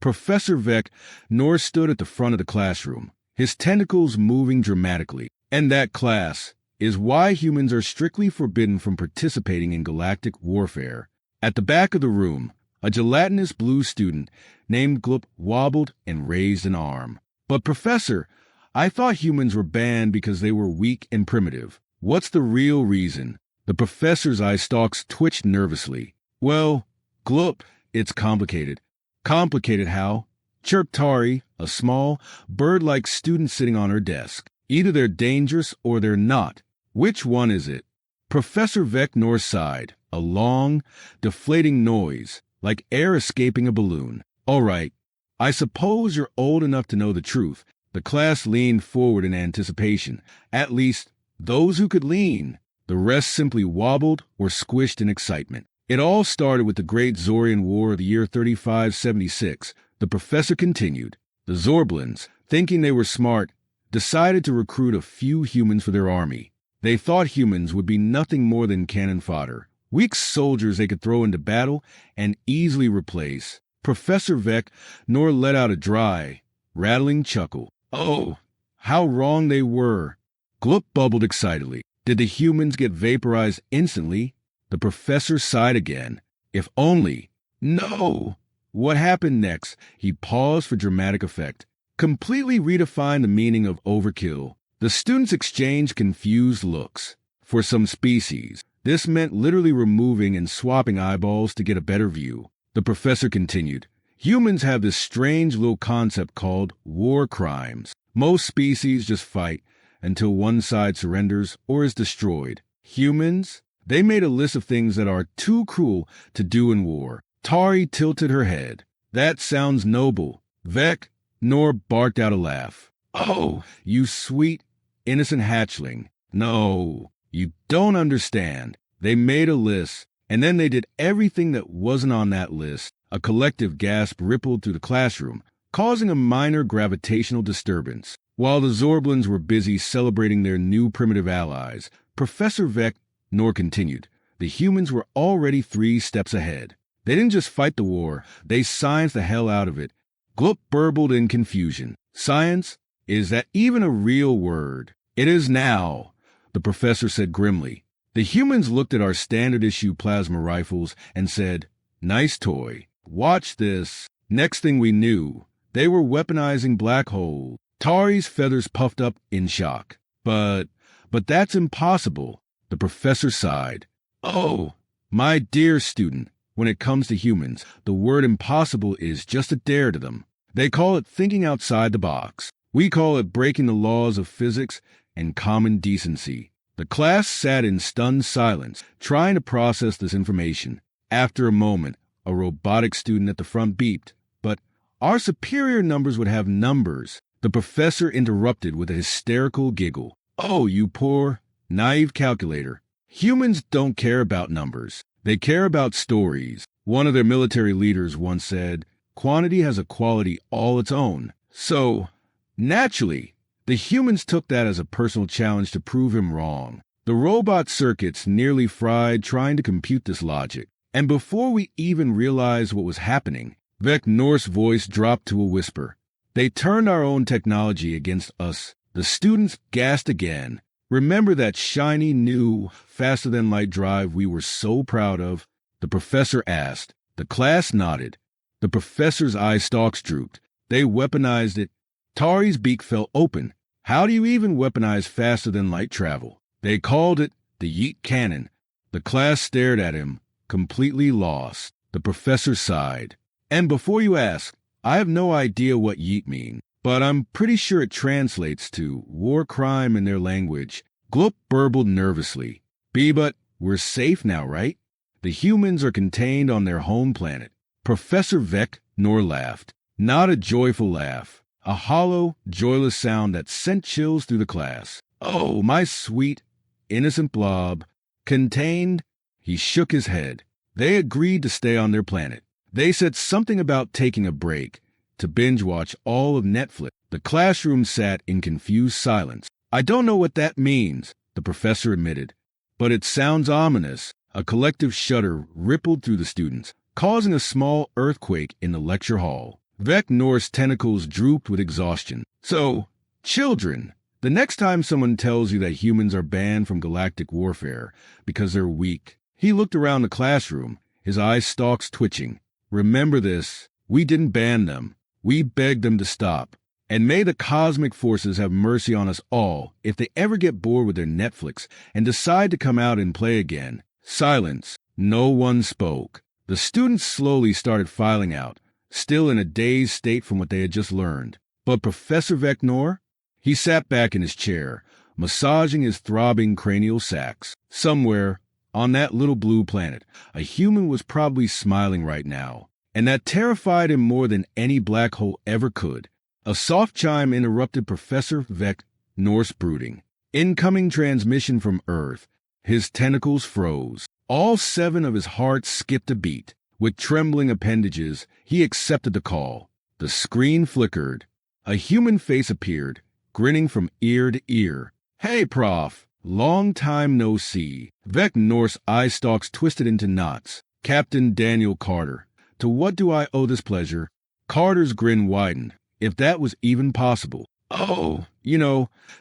Professor Vek Nor stood at the front of the classroom, his tentacles moving dramatically. And that class is why humans are strictly forbidden from participating in galactic warfare. At the back of the room, a gelatinous blue student named Gloop wobbled and raised an arm. But Professor, I thought humans were banned because they were weak and primitive. What's the real reason? The professor's eye stalks twitched nervously. Well, Gloop, it's complicated. Complicated how? Chirped Tari, a small, bird-like student sitting on her desk. Either they're dangerous or they're not. Which one is it? Professor Vek Nor sighed, a long, deflating noise, like air escaping a balloon. All right, I suppose you're old enough to know the truth. The class leaned forward in anticipation. At least, those who could lean. The rest simply wobbled or squished in excitement. It all started with the Great Zorian War of the year 3576. The professor continued. The Zorblins, thinking they were smart, decided to recruit a few humans for their army. They thought humans would be nothing more than cannon fodder, weak soldiers they could throw into battle and easily replace. Professor Vek Nor let out a dry, rattling chuckle. Oh, how wrong they were. Gloop bubbled excitedly. Did the humans get vaporized instantly? The professor sighed again. If only. No! What happened next? He paused for dramatic effect. Completely redefined the meaning of overkill. The students exchanged confused looks. For some species, this meant literally removing and swapping eyeballs to get a better view. The professor continued. Humans have this strange little concept called war crimes. Most species just fight until one side surrenders or is destroyed. Humans? They made a list of things that are too cruel to do in war. Tari tilted her head. That sounds noble. Vek Nor barked out a laugh. Oh, you sweet, innocent hatchling. No, you don't understand. They made a list, and then they did everything that wasn't on that list. A collective gasp rippled through the classroom, causing a minor gravitational disturbance. While the Zorblins were busy celebrating their new primitive allies, Professor Vek Nor continued. The humans were already 3 steps ahead. They didn't just fight the war, they scienced the hell out of it. Gloop burbled in confusion. Science? Is that even a real word? It is now, the professor said grimly. The humans looked at our standard-issue plasma rifles and said, nice toy. Watch this. Next thing we knew, they were weaponizing black holes. Tari's feathers puffed up in shock. But that's impossible. The professor sighed. Oh, my dear student, when it comes to humans, the word impossible is just a dare to them. They call it thinking outside the box. We call it breaking the laws of physics and common decency. The class sat in stunned silence, trying to process this information. After a moment, a robotic student at the front beeped. But our superior numbers would have numbers. The professor interrupted with a hysterical giggle. Oh, you poor, naive calculator. Humans don't care about numbers. They care about stories. One of their military leaders once said, quantity has a quality all its own. So, naturally, the humans took that as a personal challenge to prove him wrong. The robot circuits nearly fried trying to compute this logic. And before we even realized what was happening, Vek Nor's voice dropped to a whisper. They turned our own technology against us. The students gasped again. Remember that shiny, new, faster-than-light drive we were so proud of? The professor asked. The class nodded. The professor's eye stalks drooped. They weaponized it. Tari's beak fell open. How do you even weaponize faster-than-light travel? They called it the Yeet Cannon. The class stared at him, completely lost. The professor sighed. And before you ask, I have no idea what Yeet means. But I'm pretty sure it translates to war crime in their language. Gloop burbled nervously. But we're safe now, right? The humans are contained on their home planet. Professor Vek Nor laughed. Not a joyful laugh. A hollow, joyless sound that sent chills through the class. Oh, my sweet, innocent blob. Contained? He shook his head. They agreed to stay on their planet. They said something about taking a break. To binge-watch all of Netflix. The classroom sat in confused silence. I don't know what that means, the professor admitted. But it sounds ominous. A collective shudder rippled through the students, causing a small earthquake in the lecture hall. Vek Nor's tentacles drooped with exhaustion. So, children, the next time someone tells you that humans are banned from galactic warfare because they're weak, he looked around the classroom, his eye stalks twitching. Remember this, we didn't ban them. We begged them to stop. And may the cosmic forces have mercy on us all if they ever get bored with their Netflix and decide to come out and play again. Silence. No one spoke. The students slowly started filing out, still in a dazed state from what they had just learned. But Professor Vek Nor? He sat back in his chair, massaging his throbbing cranial sacs. Somewhere, on that little blue planet, a human was probably smiling right now. And that terrified him more than any black hole ever could. A soft chime interrupted Professor Vek Nor's brooding. Incoming transmission from Earth. His tentacles froze. All 7 of his hearts skipped a beat. With trembling appendages, he accepted the call. The screen flickered. A human face appeared, grinning from ear to ear. "Hey, Prof. Long time no see." Vek Nor's eye stalks twisted into knots. "Captain Daniel Carter. To what do I owe this pleasure?" Carter's grin widened. If that was even possible. "Oh,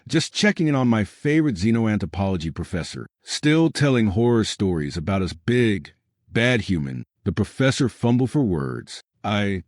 just checking in on my favorite xenoanthropology professor. Still telling horror stories about us big, bad human." The professor fumbled for words. I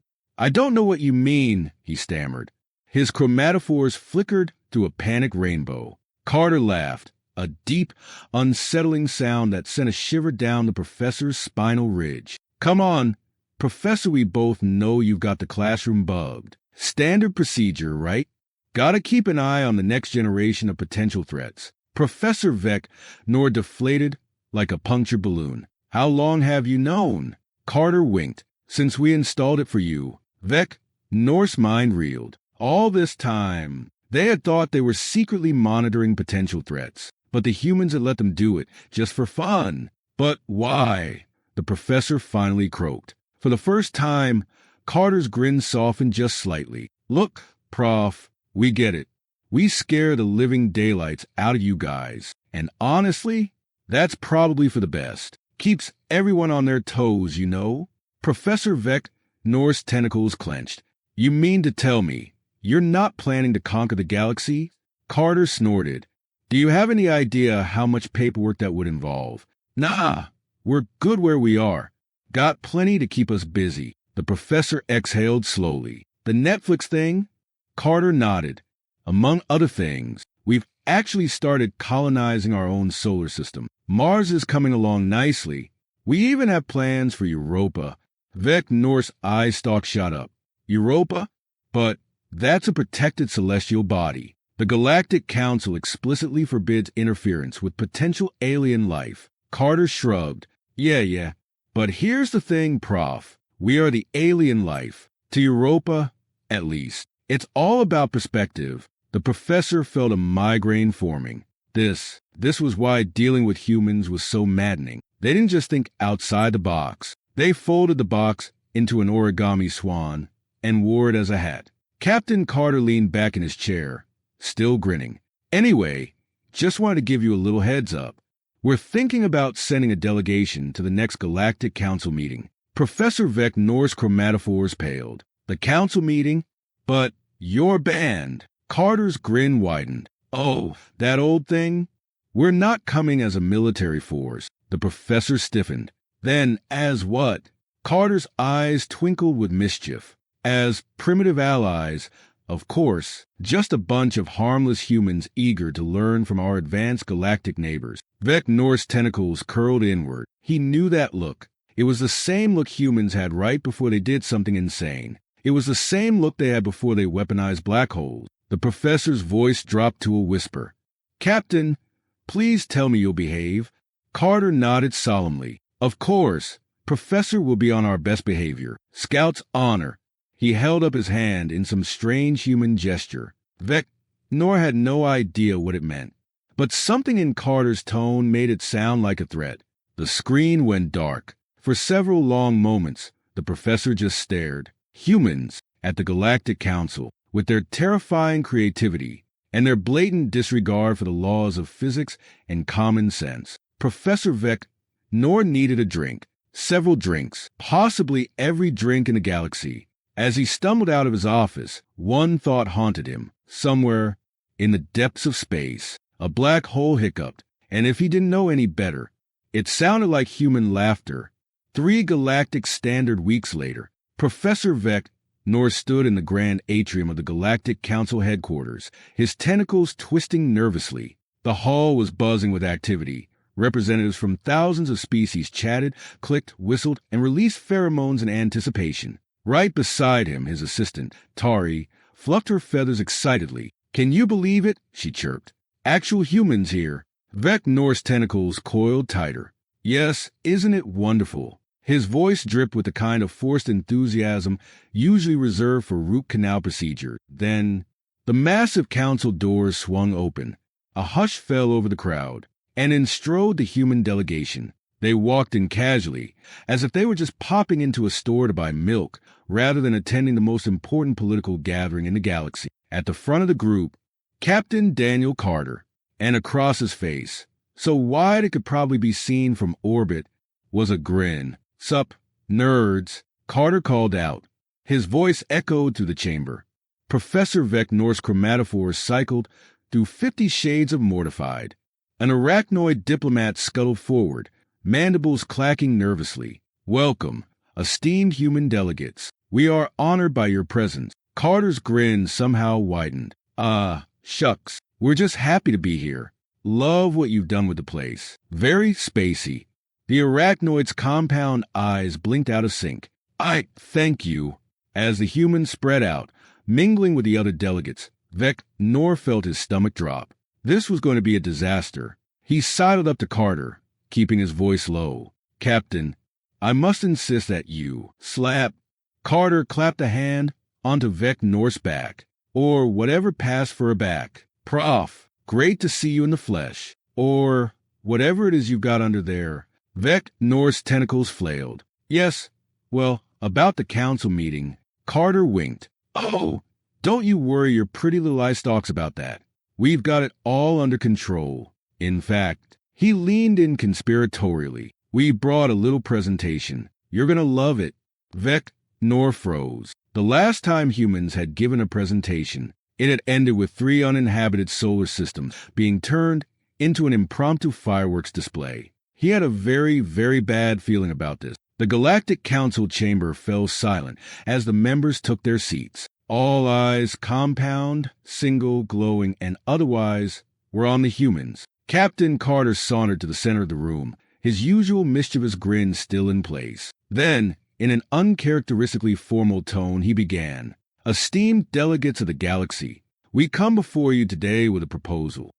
don't know what you mean," he stammered. His chromatophores flickered through a panic rainbow. Carter laughed, a deep, unsettling sound that sent a shiver down the professor's spinal ridge. "Come on, Professor, we both know you've got the classroom bugged. Standard procedure, right? Gotta keep an eye on the next generation of potential threats." Professor Vek Nor deflated like a punctured balloon. "How long have you known?" Carter winked. "Since we installed it for you." Vek Nor's mind reeled. All this time, they had thought they were secretly monitoring potential threats, but the humans had let them do it just for fun. But why? The professor finally croaked. For the first time, Carter's grin softened just slightly. "Look, Prof, we get it. We scare the living daylights out of you guys. And honestly, that's probably for the best. Keeps everyone on their toes, Professor Vek Nor's tentacles clenched. "You mean to tell me you're not planning to conquer the galaxy?" Carter snorted. "Do you have any idea how much paperwork that would involve?" "Nah, we're good where we are. Got plenty to keep us busy." The professor exhaled slowly. "The Netflix thing?" Carter nodded. "Among other things, we've actually started colonizing our own solar system. Mars is coming along nicely. We even have plans for Europa." Vek Nor's eye stalk shot up. "Europa? But that's a protected celestial body. The Galactic Council explicitly forbids interference with potential alien life." Carter shrugged. Yeah. But here's the thing, Prof. We are the alien life. To Europa, at least. It's all about perspective. The professor felt a migraine forming. This was why dealing with humans was so maddening. They didn't just think outside the box. They folded the box into an origami swan and wore it as a hat. Captain Carter leaned back in his chair, still grinning. "Anyway, just wanted to give you a little heads up. We're thinking about sending a delegation to the next Galactic Council meeting." Professor Vek Nor's chromatophores paled. "The council meeting? But you're banned." Carter's grin widened. "Oh, that old thing? We're not coming as a military force." The professor stiffened. "Then as what?" Carter's eyes twinkled with mischief. "As primitive allies, of course, just a bunch of harmless humans eager to learn from our advanced galactic neighbors." Vek Nor's tentacles curled inward. He knew that look. It was the same look humans had right before they did something insane. It was the same look they had before they weaponized black holes. The professor's voice dropped to a whisper. "Captain, please tell me you'll behave." Carter nodded solemnly. "Of course. Professor will be on our best behavior. Scout's honor." He held up his hand in some strange human gesture. Vek Nor had no idea what it meant. But something in Carter's tone made it sound like a threat. The screen went dark. For several long moments, the professor just stared. Humans at the Galactic Council, with their terrifying creativity and their blatant disregard for the laws of physics and common sense. Professor Vek Nor needed a drink. Several drinks. Possibly every drink in the galaxy. As he stumbled out of his office, one thought haunted him. Somewhere in the depths of space, a black hole hiccuped, and if he didn't know any better, it sounded like human laughter. 3 galactic standard weeks later, Professor Vek Nor stood in the grand atrium of the Galactic Council headquarters, his tentacles twisting nervously. The hall was buzzing with activity. Representatives from thousands of species chatted, clicked, whistled, and released pheromones in anticipation. Right beside him, his assistant, Tari, fluffed her feathers excitedly. "Can you believe it?" she chirped. "Actual humans here." Vek Nor's tentacles coiled tighter. "Yes, isn't it wonderful?" His voice dripped with the kind of forced enthusiasm usually reserved for root canal procedure. Then, the massive council doors swung open. A hush fell over the crowd, and in strode the human delegation. They walked in casually, as if they were just popping into a store to buy milk, rather than attending the most important political gathering in the galaxy. At the front of the group, Captain Daniel Carter, and across his face, so wide it could probably be seen from orbit, was a grin. "Sup, nerds," Carter called out. His voice echoed through the chamber. Professor Vek Nor's chromatophores cycled through 50 shades of mortified. An arachnoid diplomat scuttled forward, mandibles clacking nervously. "Welcome, esteemed human delegates. We are honored by your presence." Carter's grin somehow widened. Shucks. We're just happy to be here. Love what you've done with the place. Very spacey." The arachnoid's compound eyes blinked out of sync. "I thank you." As the humans spread out, mingling with the other delegates, Vek Nor felt his stomach drop. This was going to be a disaster. He sidled up to Carter, keeping his voice low. "Captain, I must insist that you slap." Carter clapped a hand onto Vek Nor's back, or whatever passed for a back. "Prof, great to see you in the flesh." Or whatever it is you've got under there. Vek Nor's tentacles flailed. "Yes, well, about the council meeting." Carter winked. "Oh, don't you worry your pretty little eye stalks about that. We've got it all under control. In fact," he leaned in conspiratorially, "we brought a little presentation. You're gonna love it." Vek Nor froze. The last time humans had given a presentation, it had ended with 3 uninhabited solar systems being turned into an impromptu fireworks display. He had a very, very bad feeling about this. The Galactic Council chamber fell silent as the members took their seats. All eyes, compound, single, glowing, and otherwise, were on the humans. Captain Carter sauntered to the center of the room, his usual mischievous grin still in place. Then, in an uncharacteristically formal tone, he began. "Esteemed delegates of the galaxy, we come before you today with a proposal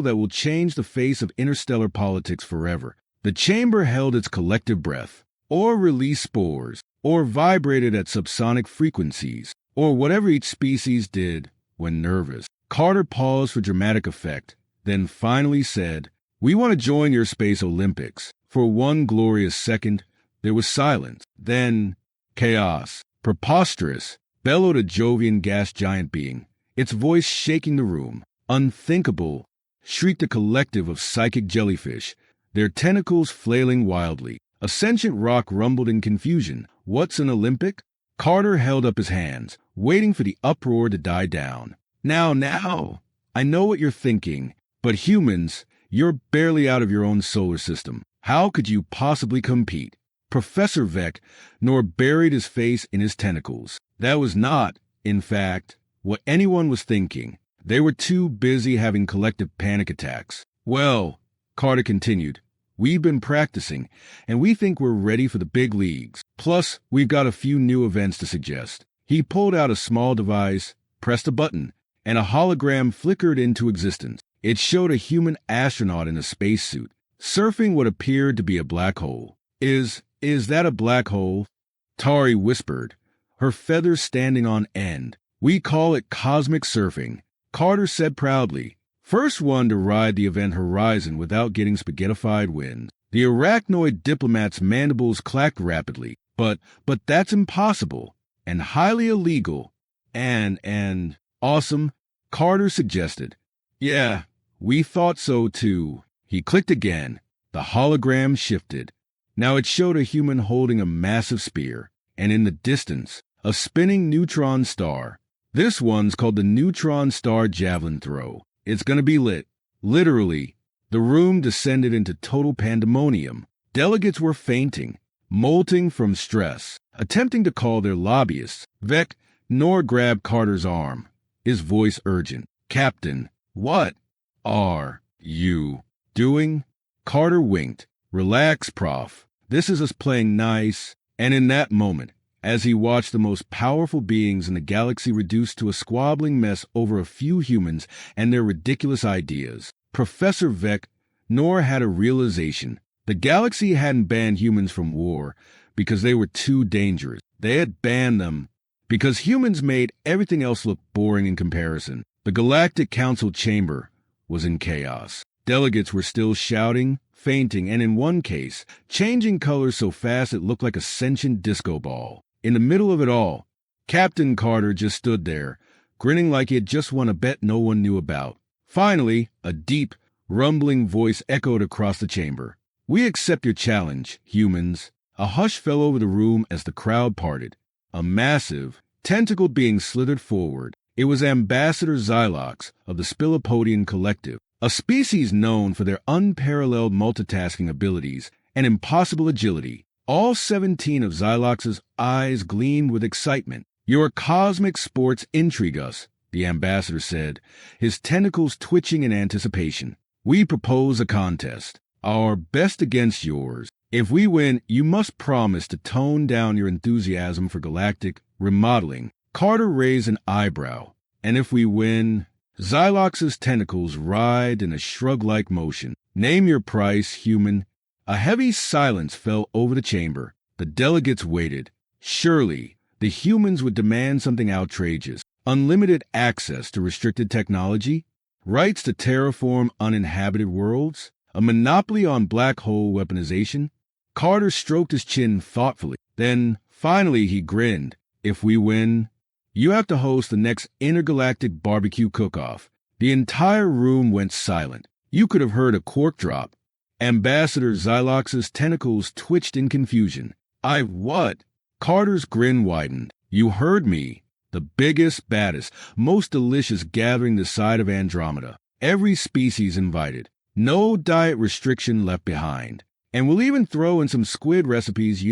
that will change the face of interstellar politics forever." The chamber held its collective breath, or released spores, or vibrated at subsonic frequencies, or whatever each species did when nervous. Carter paused for dramatic effect, then finally said, "We want to join your Space Olympics." For one glorious second, there was silence. Then, "Chaos, preposterous," bellowed a Jovian gas giant being, its voice shaking the room. "Unthinkable," shrieked a collective of psychic jellyfish, their tentacles flailing wildly. A sentient rock rumbled in confusion. "What's an Olympic?" Carter held up his hands, waiting for the uproar to die down. Now, I know what you're thinking, but humans, you're barely out of your own solar system. How could you possibly compete?" Professor Vek Nor buried his face in his tentacles. That was not, in fact, what anyone was thinking. They were too busy having collective panic attacks. "Well," Carter continued, "we've been practicing, and we think we're ready for the big leagues. Plus, we've got a few new events to suggest." He pulled out a small device, pressed a button, and a hologram flickered into existence. It showed a human astronaut in a spacesuit, surfing what appeared to be a black hole. Is that a black hole?" Tari whispered, her feathers standing on end. "We call it cosmic surfing," Carter said proudly. "First one to ride the event horizon without getting spaghettified wins." The arachnoid diplomat's mandibles clacked rapidly. But that's impossible, and highly illegal, and awesome," Carter suggested. "Yeah, we thought so too." He clicked again. The hologram shifted. Now it showed a human holding a massive spear, and in the distance, a spinning neutron star. This one's called the Neutron Star Javelin Throw. It's gonna be lit. Literally, the room descended into total pandemonium. Delegates were fainting, molting from stress, attempting to call their lobbyists. Vek Nor grabbed Carter's arm, his voice urgent. "Captain, what are you doing?" Carter winked. "Relax, Prof. This is us playing nice." And in that moment, as he watched the most powerful beings in the galaxy reduced to a squabbling mess over a few humans and their ridiculous ideas, Professor Vek Nor had a realization. The galaxy hadn't banned humans from war because they were too dangerous. They had banned them because humans made everything else look boring in comparison. The Galactic Council chamber was in chaos. Delegates were still shouting, fainting, and in one case, changing colors so fast it looked like a sentient disco ball. In the middle of it all, Captain Carter just stood there, grinning like he had just won a bet no one knew about. Finally, a deep, rumbling voice echoed across the chamber. "We accept your challenge, humans." A hush fell over the room as the crowd parted. A massive, tentacled being slithered forward. It was Ambassador Xylox of the Spilopodian Collective, a species known for their unparalleled multitasking abilities and impossible agility. All 17 of Xylox's eyes gleamed with excitement. "Your cosmic sports intrigue us," the ambassador said, his tentacles twitching in anticipation. "We propose a contest. Our best against yours. If we win, you must promise to tone down your enthusiasm for galactic remodeling." Carter raised an eyebrow. "And if we win?" Xylox's tentacles writhed in a shrug-like motion. "Name your price, human." A heavy silence fell over the chamber. The delegates waited. Surely, the humans would demand something outrageous. Unlimited access to restricted technology? Rights to terraform uninhabited worlds? A monopoly on black hole weaponization? Carter stroked his chin thoughtfully. Then, finally, he grinned. "If we win, you have to host the next intergalactic barbecue cook-off." The entire room went silent. You could have heard a cork drop. Ambassador Xylox's tentacles twitched in confusion. "I what?" Carter's grin widened. "You heard me. The biggest, baddest, most delicious gathering this side of Andromeda. Every species invited. No diet restriction left behind. And we'll even throw in some squid recipes,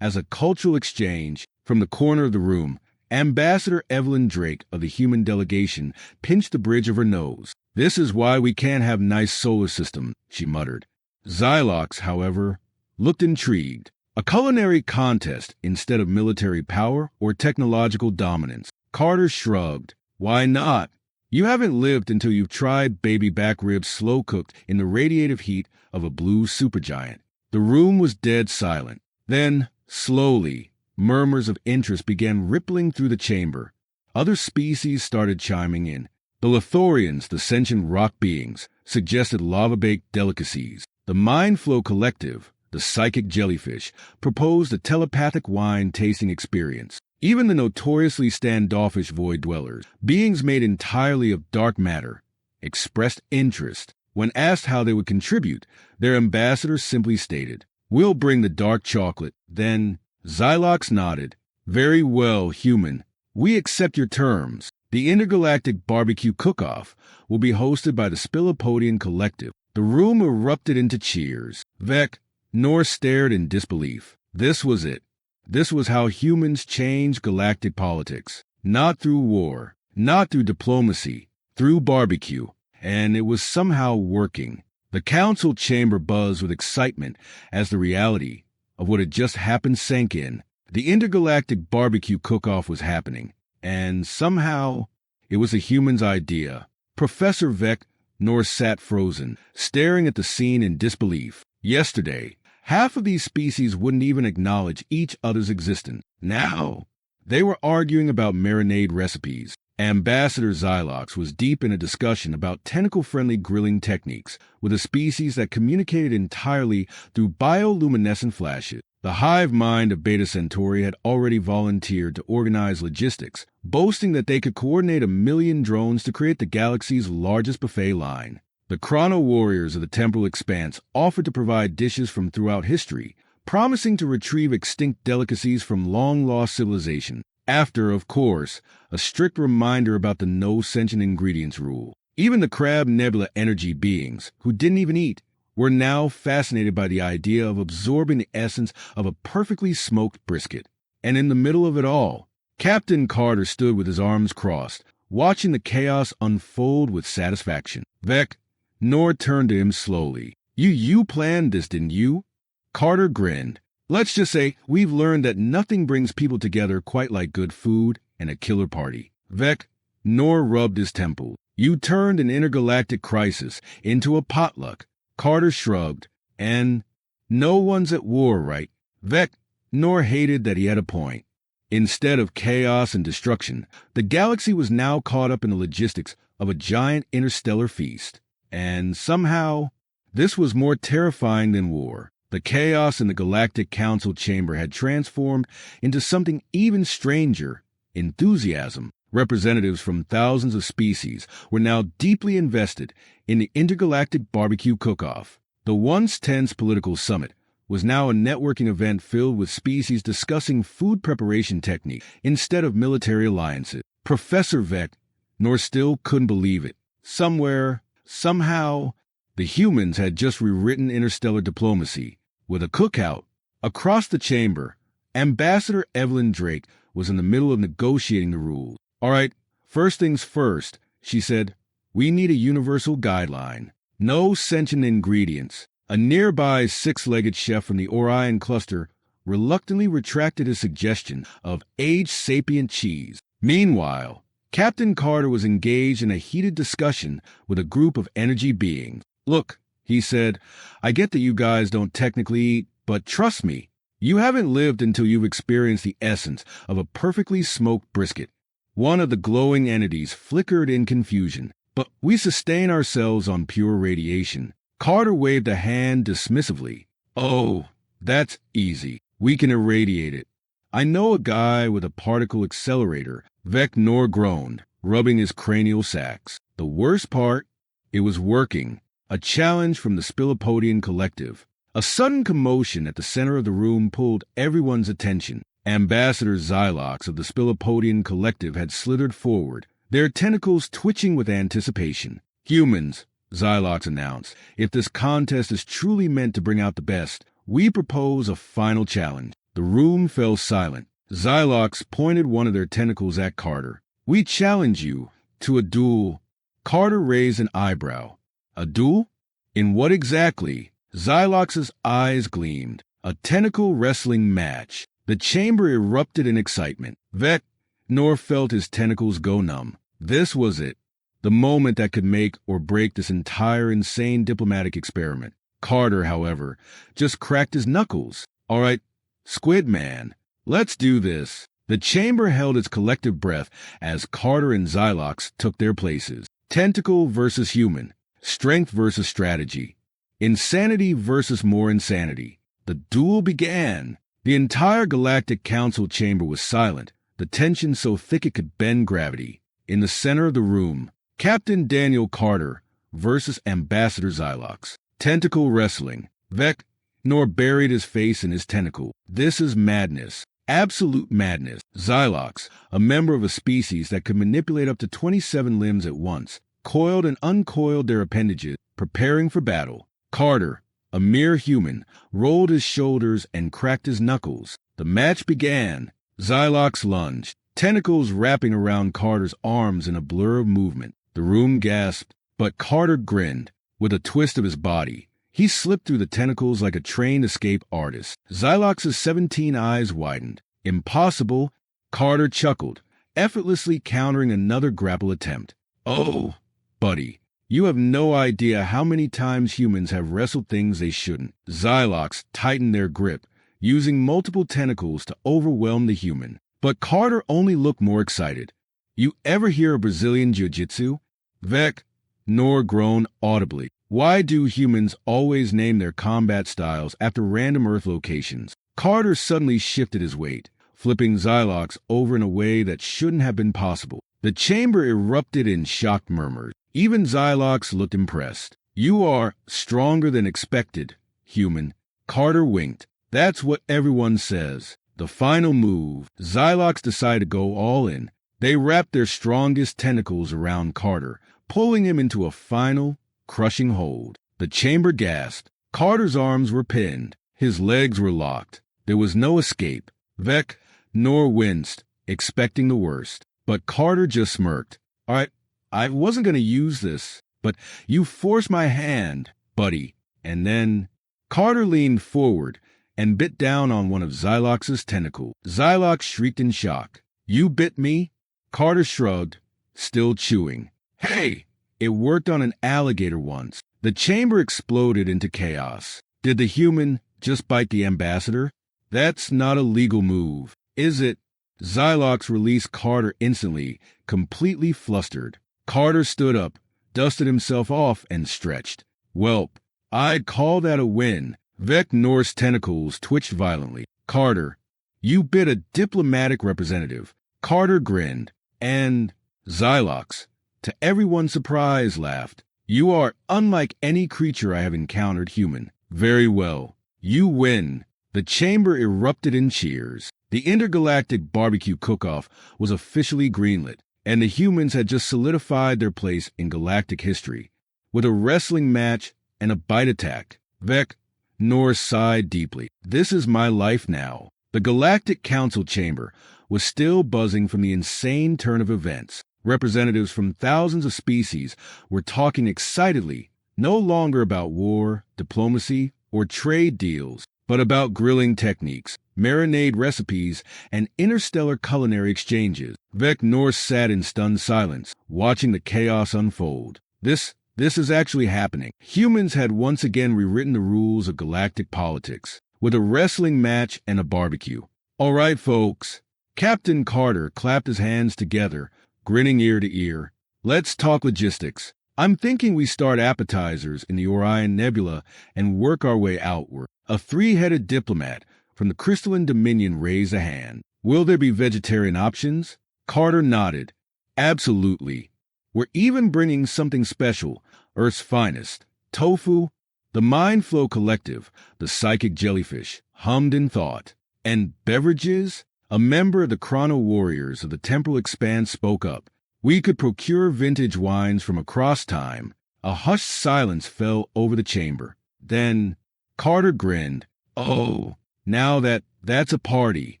as a cultural exchange." From the corner of the room, Ambassador Evelyn Drake of the human delegation pinched the bridge of her nose. "This is why we can't have nice solar system," she muttered. Xylox, however, looked intrigued. A culinary contest instead of military power or technological dominance. Carter shrugged. "Why not? You haven't lived until you've tried baby back ribs slow-cooked in the radiative heat of a blue supergiant." The room was dead silent. Then, slowly, murmurs of interest began rippling through the chamber. Other species started chiming in. The Lithorians, the sentient rock beings, suggested lava-baked delicacies. The Mindflow Collective, the psychic jellyfish, proposed a telepathic wine tasting experience. Even the notoriously standoffish void dwellers, beings made entirely of dark matter, expressed interest. When asked how they would contribute, their ambassador simply stated, "We'll bring the dark chocolate." Then Xylox nodded. "Very well, human. We accept your terms. The intergalactic barbecue cook-off will be hosted by the Spilopodian Collective." The room erupted into cheers. Vek Nor stared in disbelief. This was it. This was how humans changed galactic politics. Not through war, not through diplomacy, through barbecue. And it was somehow working. The council chamber buzzed with excitement as the reality of what had just happened sank in. The intergalactic barbecue cook-off was happening. And somehow, it was a human's idea. Professor Vek Nor sat frozen, staring at the scene in disbelief. Yesterday, half of these species wouldn't even acknowledge each other's existence. Now, they were arguing about marinade recipes. Ambassador Xylox was deep in a discussion about tentacle-friendly grilling techniques with a species that communicated entirely through bioluminescent flashes. The hive mind of Beta Centauri had already volunteered to organize logistics, boasting that they could coordinate 1 million drones to create the galaxy's largest buffet line. The chrono warriors of the temporal expanse offered to provide dishes from throughout history, promising to retrieve extinct delicacies from long-lost civilization. After, of course, a strict reminder about the no sentient ingredients rule. Even the Crab Nebula energy beings, who didn't even eat, were now fascinated by the idea of absorbing the essence of a perfectly smoked brisket. And in the middle of it all, Captain Carter stood with his arms crossed, watching the chaos unfold with satisfaction. Vek Nor turned to him slowly. You planned this, didn't you? Carter grinned. Let's just say we've learned that nothing brings people together quite like good food and a killer party. Vek Nor rubbed his temple. You turned an intergalactic crisis into a potluck. Carter shrugged. And no one's at war, right? Vek Nor hated that he had a point. Instead of chaos and destruction, the galaxy was now caught up in the logistics of a giant interstellar feast. And somehow, this was more terrifying than war. The chaos in the Galactic Council chamber had transformed into something even stranger: enthusiasm. Representatives from thousands of species were now deeply invested in the intergalactic barbecue cook-off. The once tense political summit was now a networking event filled with species discussing food preparation techniques instead of military alliances. Professor Vek Nor still couldn't believe it. Somewhere, somehow, the humans had just rewritten interstellar diplomacy. With a cookout across the chamber, Ambassador Evelyn Drake was in the middle of negotiating the rules. All right, first things first, she said. We need a universal guideline. No sentient ingredients. A nearby six-legged chef from the Orion cluster reluctantly retracted his suggestion of aged sapient cheese. Meanwhile, Captain Carter was engaged in a heated discussion with a group of energy beings. Look, he said, I get that you guys don't technically eat, but trust me, you haven't lived until you've experienced the essence of a perfectly smoked brisket. One of the glowing entities flickered in confusion. But we sustain ourselves on pure radiation. Carter waved a hand dismissively. Oh, that's easy. We can irradiate it. I know a guy with a particle accelerator. Vek Nor groaned, rubbing his cranial sacs. The worst part? It was working. A challenge from the Spilopodian collective. A sudden commotion at the center of the room pulled everyone's attention. Ambassador Xylox of the Spilopodian collective had slithered forward, their tentacles twitching with anticipation. Humans, Xylox announced, if this contest is truly meant to bring out the best, we propose a final challenge. The room fell silent. Xylox pointed one of their tentacles at Carter. We challenge you to a duel. Carter raised an eyebrow. A duel? In what exactly? Xylox's eyes gleamed. A tentacle wrestling match. The chamber erupted in excitement. Vek Nor felt his tentacles go numb. This was it. The moment that could make or break this entire insane diplomatic experiment. Carter, however, just cracked his knuckles. All right, Squid Man, let's do this. The chamber held its collective breath as Carter and Xylox took their places. Tentacle versus human. Strength versus strategy. Insanity versus more insanity. The duel began. The entire Galactic Council chamber was silent, the tension so thick it could bend gravity. In the center of the room, Captain Daniel Carter versus Ambassador Xylox. Tentacle wrestling. Vek Nor buried his face in his tentacle. This is madness. Absolute madness. Xylox, a member of a species that could manipulate up to 27 limbs at once, coiled and uncoiled their appendages, preparing for battle. Carter, a mere human, rolled his shoulders and cracked his knuckles. The match began. Xylox lunged, tentacles wrapping around Carter's arms in a blur of movement. The room gasped, but Carter grinned. With a twist of his body, he slipped through the tentacles like a trained escape artist. Xylox's 17 eyes widened. Impossible, Carter chuckled, effortlessly countering another grapple attempt. Oh, buddy. You have no idea how many times humans have wrestled things they shouldn't. Xylox tightened their grip, using multiple tentacles to overwhelm the human. But Carter only looked more excited. You ever hear of Brazilian Jiu-Jitsu? Vek Nor groaned audibly. Why do humans always name their combat styles after random Earth locations? Carter suddenly shifted his weight, flipping Xylox over in a way that shouldn't have been possible. The chamber erupted in shocked murmurs. Even Xylox looked impressed. You are stronger than expected, human. Carter winked. That's what everyone says. The final move, Xylox decided to go all in. They wrapped their strongest tentacles around Carter, pulling him into a final, crushing hold. The chamber gasped. Carter's arms were pinned. His legs were locked. There was no escape. Vek Nor winced, expecting the worst. But Carter just smirked. All right, I wasn't going to use this, but you forced my hand, buddy. And then Carter leaned forward and bit down on one of Xylox's tentacles. Xylox shrieked in shock. You bit me? Carter shrugged, still chewing. Hey, it worked on an alligator once. The chamber exploded into chaos. Did the human just bite the ambassador? That's not a legal move, is it? Xylox released Carter instantly, completely flustered. Carter stood up, dusted himself off, and stretched. Welp, I'd call that a win. Vek Nor's tentacles twitched violently. Carter, you bit a diplomatic representative. Carter grinned, and Xylox, to everyone's surprise, laughed. You are unlike any creature I have encountered, human. Very well. You win. The chamber erupted in cheers. The intergalactic barbecue cook-off was officially greenlit, and the humans had just solidified their place in galactic history. With a wrestling match and a bite attack, Vek Nor sighed deeply. This is my life now. The Galactic Council chamber was still buzzing from the insane turn of events. Representatives from thousands of species were talking excitedly, no longer about war, diplomacy, or trade deals, but about grilling techniques, marinade recipes, and interstellar culinary exchanges. Vek Nor sat in stunned silence, watching the chaos unfold. This is actually happening. Humans had once again rewritten the rules of galactic politics, with a wrestling match and a barbecue. All right, folks. Captain Carter clapped his hands together, grinning ear to ear. Let's talk logistics. I'm thinking we start appetizers in the Orion Nebula and work our way outward. A three-headed diplomat from the Crystalline Dominion raised a hand. Will there be vegetarian options? Carter nodded. Absolutely. We're even bringing something special, Earth's finest. Tofu. The Mind Flow Collective, the psychic jellyfish, hummed in thought. And beverages? A member of the Chrono Warriors of the Temporal Expanse spoke up. We could procure vintage wines from across time. A hushed silence fell over the chamber. Then Carter grinned. Oh, now that's a party.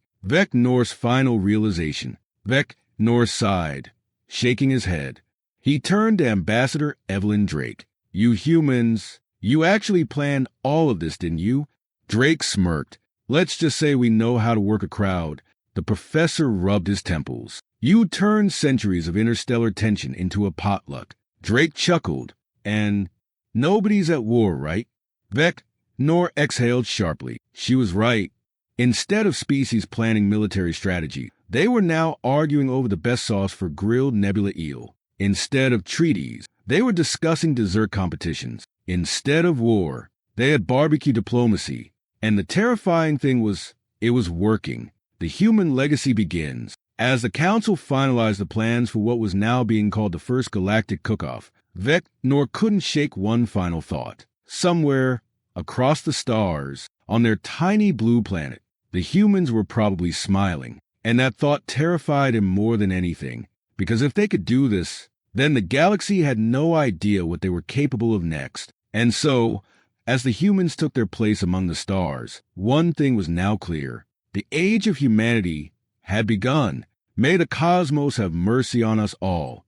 Vek Nor's final realization. Vek Nor sighed, shaking his head. He turned to Ambassador Evelyn Drake. You humans, you actually planned all of this, didn't you? Drake smirked. Let's just say we know how to work a crowd. The professor rubbed his temples. You turned centuries of interstellar tension into a potluck. Drake chuckled. And nobody's at war, right? Vek Nor exhaled sharply. She was right. Instead of species planning military strategy, they were now arguing over the best sauce for grilled nebula eel. Instead of treaties, they were discussing dessert competitions. Instead of war, they had barbecue diplomacy. And the terrifying thing was, it was working. The human legacy begins. As the council finalized the plans for what was now being called the first galactic cook-off, Vek Nor couldn't shake one final thought. Somewhere, across the stars, on their tiny blue planet, the humans were probably smiling. And that thought terrified him more than anything. Because if they could do this, then the galaxy had no idea what they were capable of next. And so, as the humans took their place among the stars, one thing was now clear. The age of humanity had begun. May the cosmos have mercy on us all.